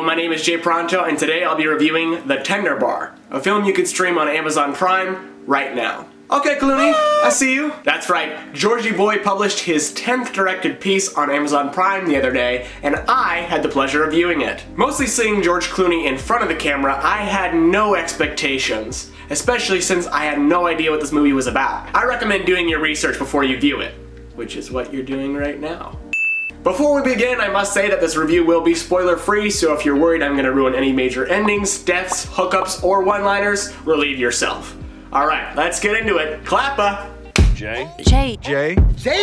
Hello, my name is Jay Parenteau, and today I'll be reviewing The Tender Bar, a film you can stream on Amazon Prime right now. Okay, Clooney, I see you. That's right, Georgie Boy published his 10th directed piece on Amazon Prime the other day, and I had the pleasure of viewing it. Mostly seeing George Clooney in front of the camera, I had no expectations, especially since I had no idea what this movie was about. I recommend doing your research before you view it, which is what you're doing right now. Before we begin, I must say that this review will be spoiler-free, so if you're worried I'm gonna ruin any major endings, deaths, hookups, or one-liners, relieve yourself. Alright, let's get into it. Clappa! Jay? Jay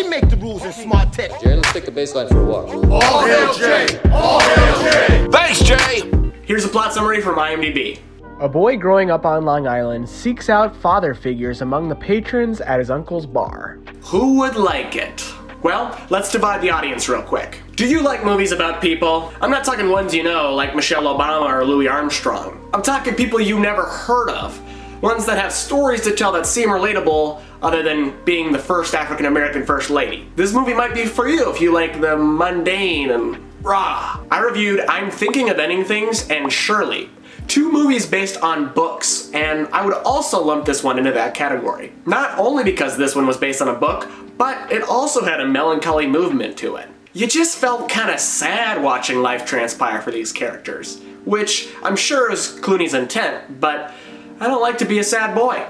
make the rules in smart tech. Jay, let's take the baseline for a walk. All hail Jay! All hail Jay! Thanks, Jay! Here's a plot summary from IMDb. A boy growing up on Long Island seeks out father figures among the patrons at his uncle's bar. Who would like it? Well, let's divide the audience real quick. Do you like movies about people? I'm not talking ones you know, like Michelle Obama or Louis Armstrong. I'm talking people you never heard of. Ones that have stories to tell that seem relatable, other than being the first African-American first lady. This movie might be for you if you like the mundane and raw. I reviewed I'm Thinking of Ending Things and Shirley, two movies based on books, and I would also lump this one into that category. Not only because this one was based on a book, but it also had a melancholy movement to it. You just felt kinda sad watching life transpire for these characters, which I'm sure is Clooney's intent, but I don't like to be a sad boy.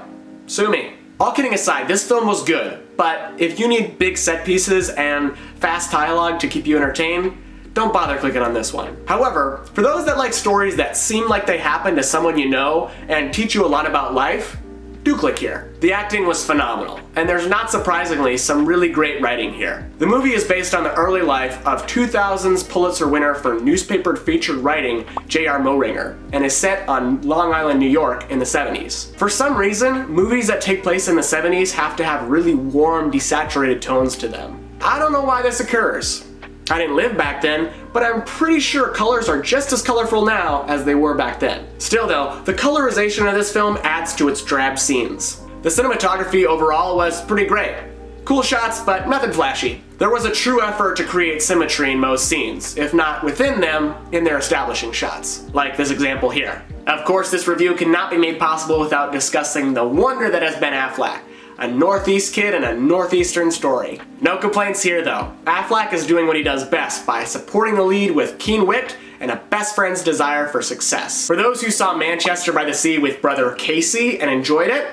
Sue me. All kidding aside, this film was good, but if you need big set pieces and fast dialogue to keep you entertained, don't bother clicking on this one. However, for those that like stories that seem like they happen to someone you know and teach you a lot about life, do click here. The acting was phenomenal, and there's not surprisingly some really great writing here. The movie is based on the early life of 2000's Pulitzer winner for newspaper featured writing J.R. Moehringer, and is set on Long Island, New York in the 70s. For some reason, movies that take place in the 70s have to have really warm, desaturated tones to them. I don't know why this occurs. I didn't live back then, but I'm pretty sure colors are just as colorful now as they were back then. Still though, the colorization of this film adds to its drab scenes. The cinematography overall was pretty great. Cool shots, but nothing flashy. There was a true effort to create symmetry in most scenes, if not within them, in their establishing shots, like this example here. Of course, this review cannot be made possible without discussing the wonder that has been Affleck. A Northeast kid and a Northeastern story. No complaints here though. Affleck is doing what he does best by supporting the lead with keen wit and a best friend's desire for success. For those who saw Manchester by the Sea with brother Casey and enjoyed it,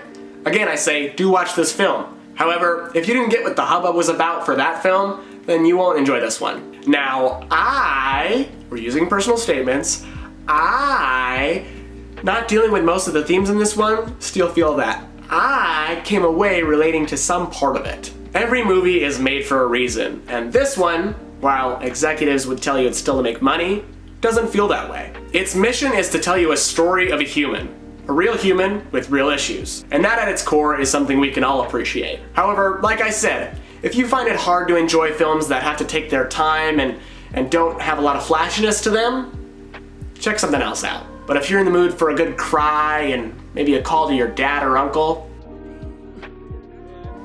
again I say, do watch this film. However, if you didn't get what the hubbub was about for that film, then you won't enjoy this one. Now, we're using personal statements, not dealing with most of the themes in this one, still feel that I came away relating to some part of it. Every movie is made for a reason, and this one, while executives would tell you it's still to make money, doesn't feel that way. Its mission is to tell you a story of a real human with real issues, and that at its core is something we can all appreciate. However, like I said, if you find it hard to enjoy films that have to take their time and don't have a lot of flashiness to them, check something else out. But if you're in the mood for a good cry and maybe a call to your dad or uncle,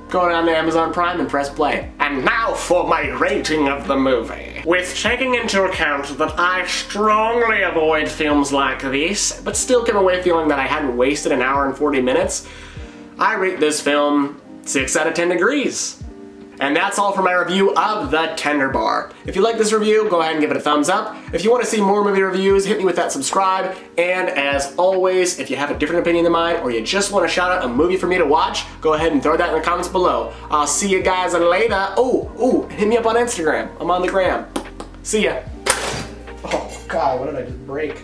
go down to Amazon Prime and press play. And now for my rating of the movie. With taking into account that I strongly avoid films like this, but still came away feeling that I hadn't wasted an hour and 40 minutes, I rate this film 6 out of 10 degrees. And that's all for my review of The Tender Bar. If you like this review, go ahead and give it a thumbs up. If you want to see more movie reviews, hit me with that subscribe. And as always, if you have a different opinion than mine, or you just want to shout out a movie for me to watch, go ahead and throw that in the comments below. I'll see you guys later. Oh, hit me up on Instagram. I'm on the gram. See ya. Oh God, what did I just break?